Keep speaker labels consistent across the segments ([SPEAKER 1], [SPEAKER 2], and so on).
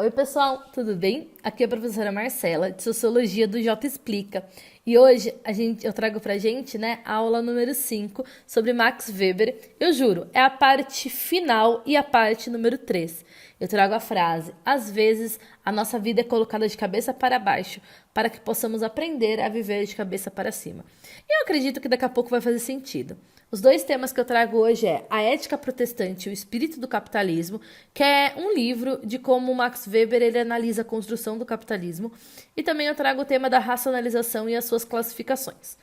[SPEAKER 1] Oi, pessoal, tudo bem? Aqui é a professora Marcela, de Sociologia do J Explica. E hoje eu trago pra gente, a aula número 5 sobre Max Weber. Eu juro, é a parte final e a parte número 3. Eu trago a frase: às vezes a nossa vida é colocada de cabeça para baixo, para que possamos aprender a viver de cabeça para cima. E eu acredito que daqui a pouco vai fazer sentido. Os dois temas que eu trago hoje é A Ética Protestante e o Espírito do Capitalismo, que é um livro de como Max Weber ele analisa a construção do capitalismo, e também eu trago o tema da racionalização e as suas classificações.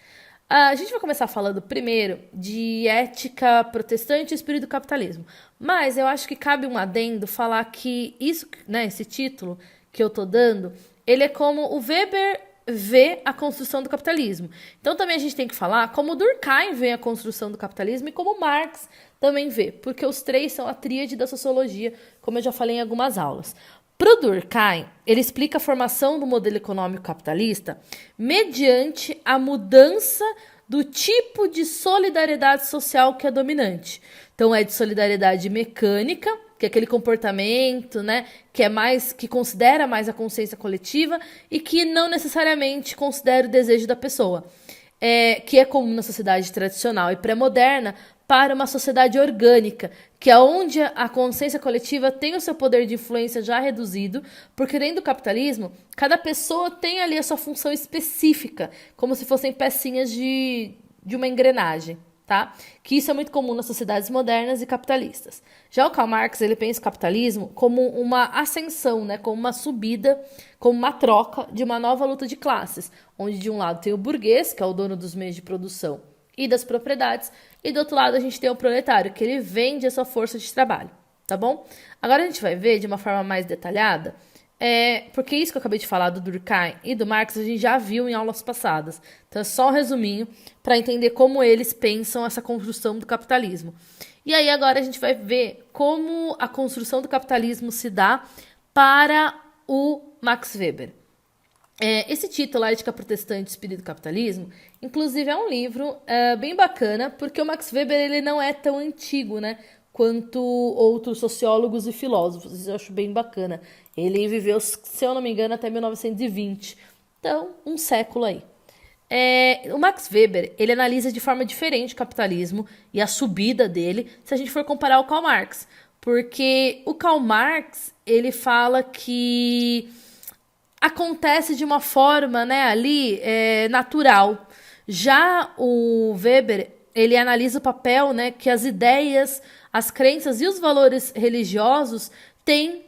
[SPEAKER 1] A gente vai começar falando primeiro de ética protestante e espírito do capitalismo, mas eu acho que cabe um adendo falar que isso, esse título que eu tô dando, ele é como o Weber vê a construção do capitalismo. Então também a gente tem que falar como Durkheim vê a construção do capitalismo e como Marx também vê, porque os três são a tríade da sociologia, como eu já falei em algumas aulas. Para o Durkheim, ele explica a formação do modelo econômico capitalista mediante a mudança do tipo de solidariedade social que é dominante. Então é de solidariedade mecânica, que é aquele comportamento, que considera mais a consciência coletiva e que não necessariamente considera o desejo da pessoa, que é comum na sociedade tradicional e pré-moderna, para uma sociedade orgânica, que é onde a consciência coletiva tem o seu poder de influência já reduzido, porque dentro do capitalismo, cada pessoa tem ali a sua função específica, como se fossem pecinhas de uma engrenagem, tá? Que isso é muito comum nas sociedades modernas e capitalistas. Já o Karl Marx, ele pensa o capitalismo como uma ascensão, como uma subida, como uma troca de uma nova luta de classes, onde de um lado tem o burguês, que é o dono dos meios de produção e das propriedades, e do outro lado a gente tem o proletário, que ele vende a sua força de trabalho, tá bom? Agora a gente vai ver de uma forma mais detalhada, porque isso que eu acabei de falar do Durkheim e do Marx a gente já viu em aulas passadas. Então é só um resuminho para entender como eles pensam essa construção do capitalismo. E aí agora a gente vai ver como a construção do capitalismo se dá para o Max Weber. Esse título, A Ética Protestante e o Espírito do Capitalismo, inclusive é um livro bem bacana, porque o Max Weber ele não é tão antigo, quanto outros sociólogos e filósofos. Isso eu acho bem bacana. Ele viveu, se eu não me engano, até 1920. Então, um século aí. O Max Weber, ele analisa de forma diferente o capitalismo e a subida dele, se a gente for comparar o Karl Marx. Porque o Karl Marx, ele fala que acontece de uma forma, natural. Já o Weber, ele analisa o papel, que as ideias, as crenças e os valores religiosos têm,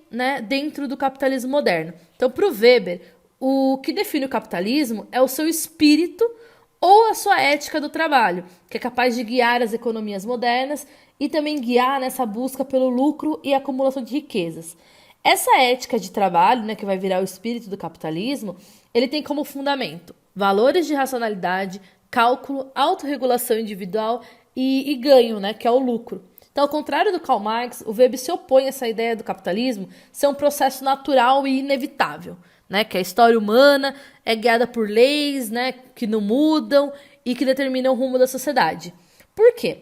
[SPEAKER 1] dentro do capitalismo moderno. Então, para o Weber, o que define o capitalismo é o seu espírito ou a sua ética do trabalho, que é capaz de guiar as economias modernas e também guiar nessa busca pelo lucro e acumulação de riquezas. Essa ética de trabalho, que vai virar o espírito do capitalismo, ele tem como fundamento valores de racionalidade, cálculo, autorregulação individual e ganho, que é o lucro. Então, ao contrário do Karl Marx, o Weber se opõe a essa ideia do capitalismo ser um processo natural e inevitável, que a história humana é guiada por leis, que não mudam e que determinam o rumo da sociedade. Por quê?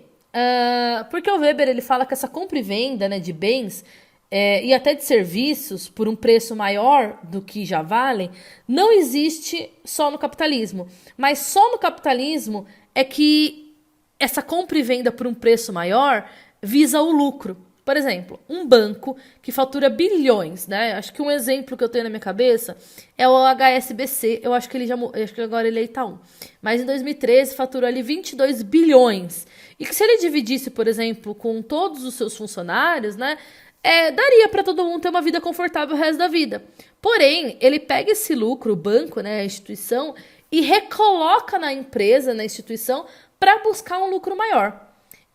[SPEAKER 1] Porque o Weber ele fala que essa compra e venda, de bens e até de serviços por um preço maior do que já valem, não existe só no capitalismo. Mas só no capitalismo é que essa compra e venda por um preço maior visa o lucro. Por exemplo, um banco que fatura bilhões, Acho que um exemplo que eu tenho na minha cabeça é o HSBC. Eu acho que acho que agora ele é Itaú. Mas em 2013 faturou ali 22 bilhões. E que se ele dividisse, por exemplo, com todos os seus funcionários, daria para todo mundo ter uma vida confortável o resto da vida. Porém, ele pega esse lucro, o banco, a instituição, e recoloca na empresa, na instituição, para buscar um lucro maior.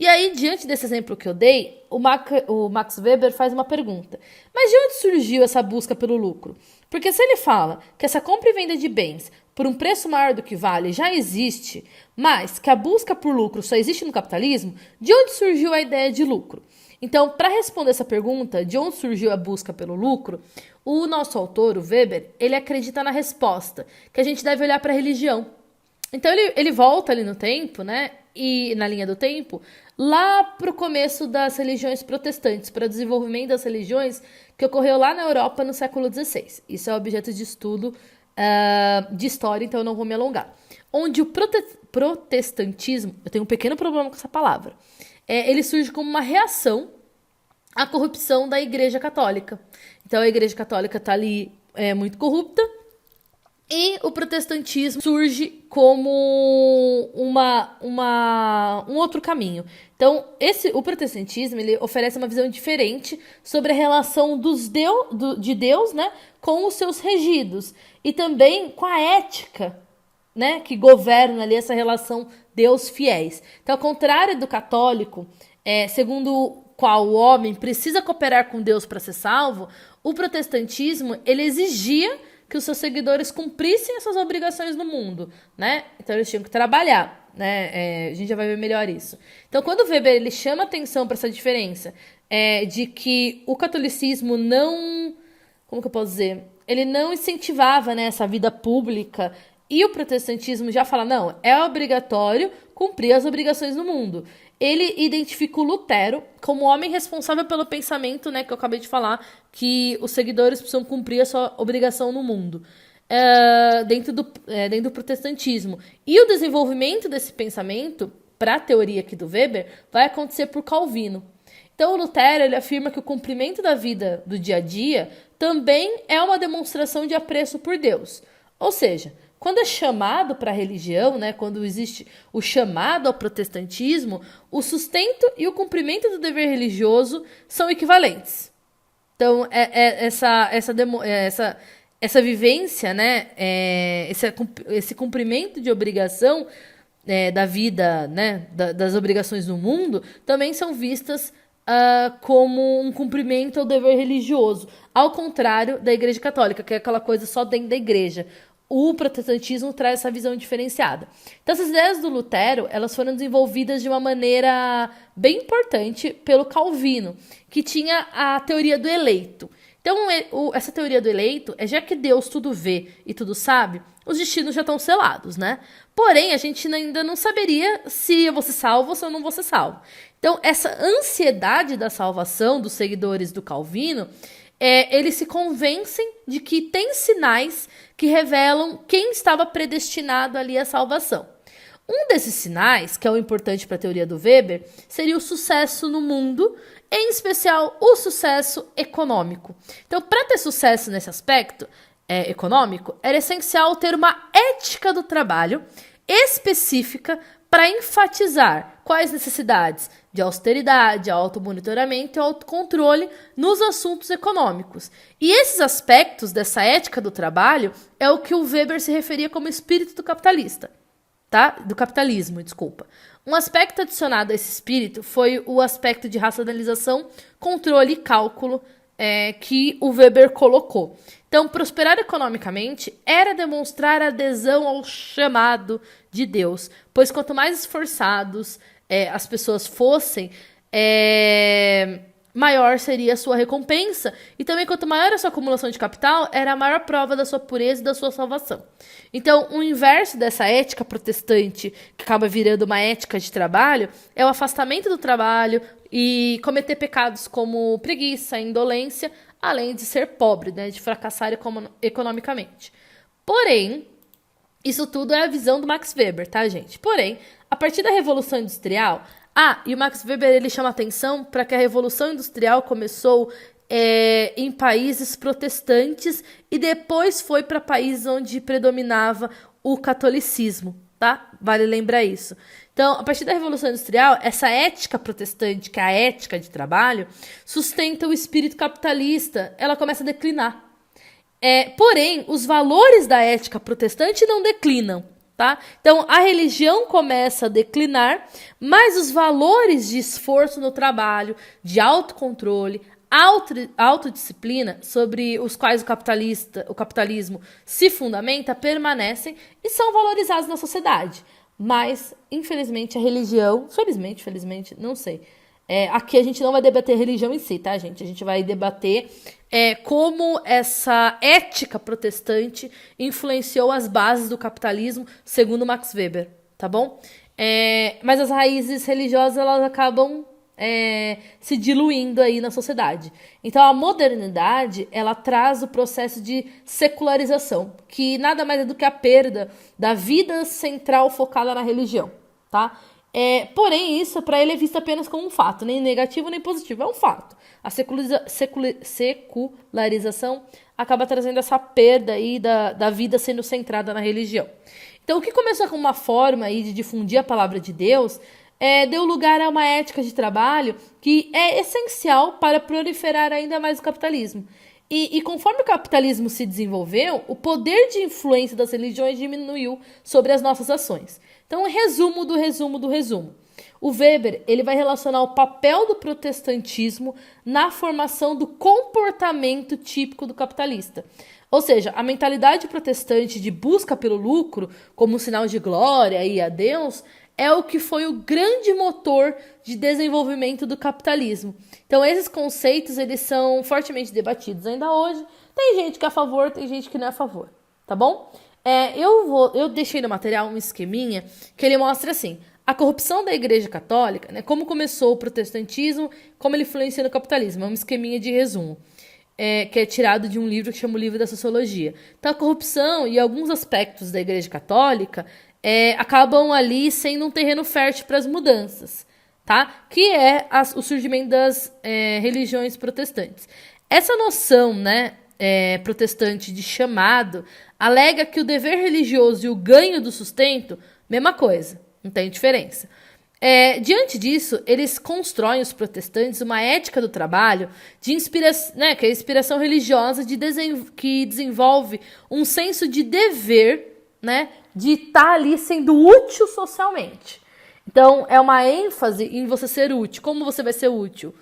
[SPEAKER 1] E aí, diante desse exemplo que eu dei, o Max Weber faz uma pergunta. Mas de onde surgiu essa busca pelo lucro? Porque se ele fala que essa compra e venda de bens por um preço maior do que vale já existe, mas que a busca por lucro só existe no capitalismo, de onde surgiu a ideia de lucro? Então, para responder essa pergunta, de onde surgiu a busca pelo lucro, o nosso autor, o Weber, ele acredita na resposta, que a gente deve olhar para a religião. Então ele volta ali no tempo, E na linha do tempo, lá para o começo das religiões protestantes, para o desenvolvimento das religiões que ocorreu lá na Europa no século XVI. Isso é objeto de estudo de história, então eu não vou me alongar. Onde o protestantismo, eu tenho um pequeno problema com essa palavra, ele surge como uma reação à corrupção da Igreja Católica. Então a Igreja Católica está ali muito corrupta, e o protestantismo surge como um outro caminho. Então, o protestantismo ele oferece uma visão diferente sobre a relação de Deus, né, com os seus regidos. E também com a ética, né, que governa ali essa relação Deus-fiéis. Então, ao contrário do católico, segundo o qual o homem precisa cooperar com Deus para ser salvo, o protestantismo ele exigia que os seus seguidores cumprissem as suas obrigações no mundo, né? Então eles tinham que trabalhar, né? A gente já vai ver melhor isso. Então quando o Weber ele chama atenção para essa diferença de que o catolicismo não, como que eu posso dizer? Ele não incentivava, né, essa vida pública, e o protestantismo já fala, não, é obrigatório cumprir as obrigações no mundo. Ele identifica o Lutero como o homem responsável pelo pensamento, né, que eu acabei de falar, que os seguidores precisam cumprir a sua obrigação no mundo, dentro do protestantismo. E o desenvolvimento desse pensamento, para a teoria aqui do Weber, vai acontecer por Calvino. Então, o Lutero ele afirma que o cumprimento da vida do dia a dia também é uma demonstração de apreço por Deus. Ou seja, quando é chamado para a religião, né, quando existe o chamado ao protestantismo, o sustento e o cumprimento do dever religioso são equivalentes. Então, essa vivência, né, esse cumprimento de obrigação da vida, né, das obrigações no mundo, também são vistas como um cumprimento ao dever religioso, ao contrário da Igreja Católica, que é aquela coisa só dentro da igreja. O protestantismo traz essa visão diferenciada. Então, essas ideias do Lutero, elas foram desenvolvidas de uma maneira bem importante pelo Calvino, que tinha a teoria do eleito. Então, essa teoria do eleito já que Deus tudo vê e tudo sabe, os destinos já estão selados, né? Porém, a gente ainda não saberia se eu vou ser salvo ou se eu não vou ser salvo. Então, essa ansiedade da salvação dos seguidores do Calvino, eles se convencem de que tem sinais que revelam quem estava predestinado ali à salvação. Um desses sinais, que é o importante para a teoria do Weber, seria o sucesso no mundo, em especial o sucesso econômico. Então, para ter sucesso nesse aspecto econômico, era essencial ter uma ética do trabalho específica para enfatizar quais necessidades de austeridade, automonitoramento e autocontrole nos assuntos econômicos. E esses aspectos dessa ética do trabalho é o que o Weber se referia como espírito do capitalista, tá? Do capitalismo, desculpa. Um aspecto adicionado a esse espírito foi o aspecto de racionalização, controle e cálculo que o Weber colocou. Então, prosperar economicamente era demonstrar adesão ao chamado de Deus, pois quanto mais esforçados as pessoas fossem, maior seria a sua recompensa. E também, quanto maior a sua acumulação de capital, era a maior prova da sua pureza e da sua salvação. Então, o inverso dessa ética protestante, que acaba virando uma ética de trabalho, é o afastamento do trabalho e cometer pecados como preguiça, indolência, além de ser pobre, né, de fracassar economicamente. Porém, isso tudo é a visão do Max Weber, tá, gente? Porém, a partir da Revolução Industrial... e o Max Weber ele chama atenção para que a Revolução Industrial começou em países protestantes e depois foi para países onde predominava o catolicismo, tá? Vale lembrar isso. Então, a partir da Revolução Industrial, essa ética protestante, que é a ética de trabalho, sustenta o espírito capitalista, ela começa a declinar. Porém, os valores da ética protestante não declinam, tá? Então, a religião começa a declinar, mas os valores de esforço no trabalho, de autocontrole, autodisciplina, sobre os quais o capitalismo se fundamenta, permanecem e são valorizados na sociedade. Mas, infelizmente, a religião... Felizmente, não sei. Aqui a gente não vai debater religião em si, tá, gente? A gente vai debater como essa ética protestante influenciou as bases do capitalismo, segundo Max Weber, tá bom? Mas as raízes religiosas elas acabam se diluindo aí na sociedade. Então a modernidade ela traz o processo de secularização, que nada mais é do que a perda da vida central focada na religião, tá? Porém, isso para ele é visto apenas como um fato, nem negativo nem positivo, é um fato. A secularização acaba trazendo essa perda aí da vida sendo centrada na religião. Então, o que começou como uma forma aí de difundir a palavra de Deus deu lugar a uma ética de trabalho que é essencial para proliferar ainda mais o capitalismo. E conforme o capitalismo se desenvolveu, o poder de influência das religiões diminuiu sobre as nossas ações. Então, resumo do resumo do resumo. O Weber ele vai relacionar o papel do protestantismo na formação do comportamento típico do capitalista. Ou seja, a mentalidade protestante de busca pelo lucro como um sinal de glória e a Deus é o que foi o grande motor de desenvolvimento do capitalismo. Então, esses conceitos eles são fortemente debatidos ainda hoje. Tem gente que é a favor, tem gente que não é a favor, tá bom? Eu deixei no material um esqueminha que ele mostra assim, a corrupção da Igreja Católica, né, como começou o protestantismo, como ele influencia no capitalismo. É um esqueminha de resumo, que é tirado de um livro que chama o Livro da Sociologia. Então, a corrupção e alguns aspectos da Igreja Católica acabam ali sendo um terreno fértil para as mudanças, tá? Que é o surgimento das religiões protestantes. Essa noção, né, protestante de chamado alega que o dever religioso e o ganho do sustento, mesma coisa, não tem diferença. Diante disso, eles constroem, os protestantes, uma ética do trabalho de inspiração, né, que é a inspiração religiosa que desenvolve um senso de dever, né, de estar ali sendo útil socialmente. Então, é uma ênfase em você ser útil. Como você vai ser útil?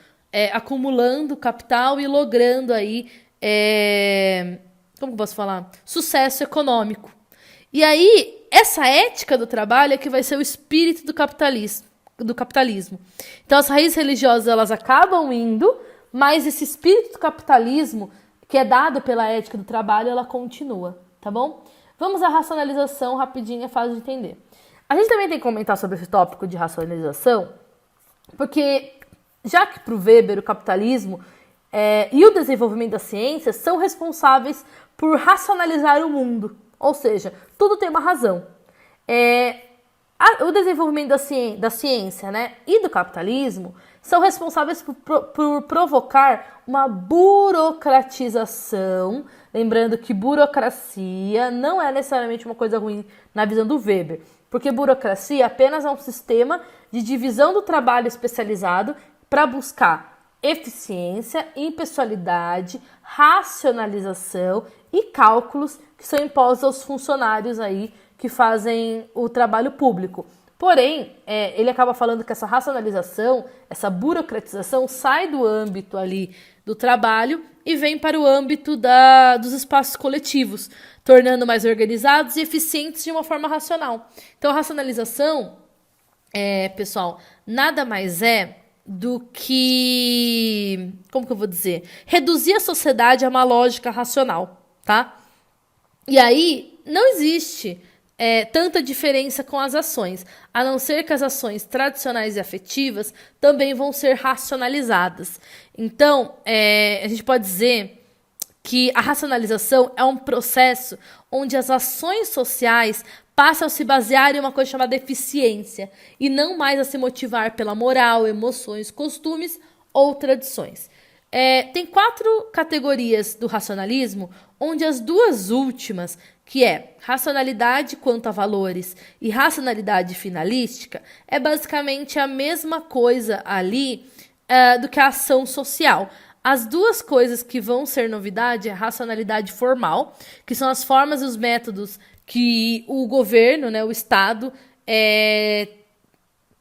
[SPEAKER 1] Acumulando capital e logrando aí, como que eu posso falar? Sucesso econômico. E aí, essa ética do trabalho é que vai ser o espírito do capitalismo. Então, as raízes religiosas, elas acabam indo, mas esse espírito do capitalismo, que é dado pela ética do trabalho, ela continua, tá bom? Vamos à racionalização, rapidinho, é fácil de entender. A gente também tem que comentar sobre esse tópico de racionalização, porque já que para o Weber o capitalismo e o desenvolvimento da ciência são responsáveis por racionalizar o mundo, ou seja, tudo tem uma razão. O desenvolvimento da ciência, né, e do capitalismo são responsáveis por provocar uma burocratização. Lembrando que burocracia não é necessariamente uma coisa ruim na visão do Weber, porque burocracia apenas é um sistema de divisão do trabalho especializado para buscar eficiência, impessoalidade, racionalização e cálculos que são impostos aos funcionários aí que fazem o trabalho público. Porém, ele acaba falando que essa racionalização, essa burocratização sai do âmbito ali do trabalho e vem para o âmbito dos espaços coletivos, tornando mais organizados e eficientes de uma forma racional. Então, a racionalização, pessoal, nada mais é do que, como que eu vou dizer? Reduzir a sociedade a uma lógica racional, tá? E aí, não existe tanta diferença com as ações, a não ser que as ações tradicionais e afetivas também vão ser racionalizadas. Então, a gente pode dizer que a racionalização é um processo onde as ações sociais passam a se basear em uma coisa chamada eficiência e não mais a se motivar pela moral, emoções, costumes ou tradições. Tem 4 categorias do racionalismo, onde as duas últimas, que é racionalidade quanto a valores e racionalidade finalística, é basicamente a mesma coisa ali do que a ação social. As duas coisas que vão ser novidade é a racionalidade formal, que são as formas e os métodos que o governo, né, o Estado,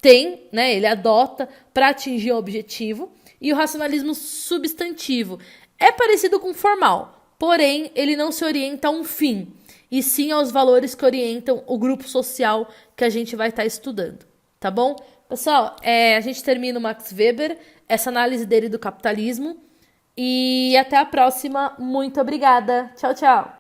[SPEAKER 1] tem, né, ele adota para atingir o objetivo, e o racionalismo substantivo é parecido com o formal, porém ele não se orienta a um fim, e sim aos valores que orientam o grupo social que a gente vai estar estudando, tá bom? Pessoal, a gente termina o Max Weber, essa análise dele do capitalismo, e até a próxima. Muito obrigada. Tchau, tchau.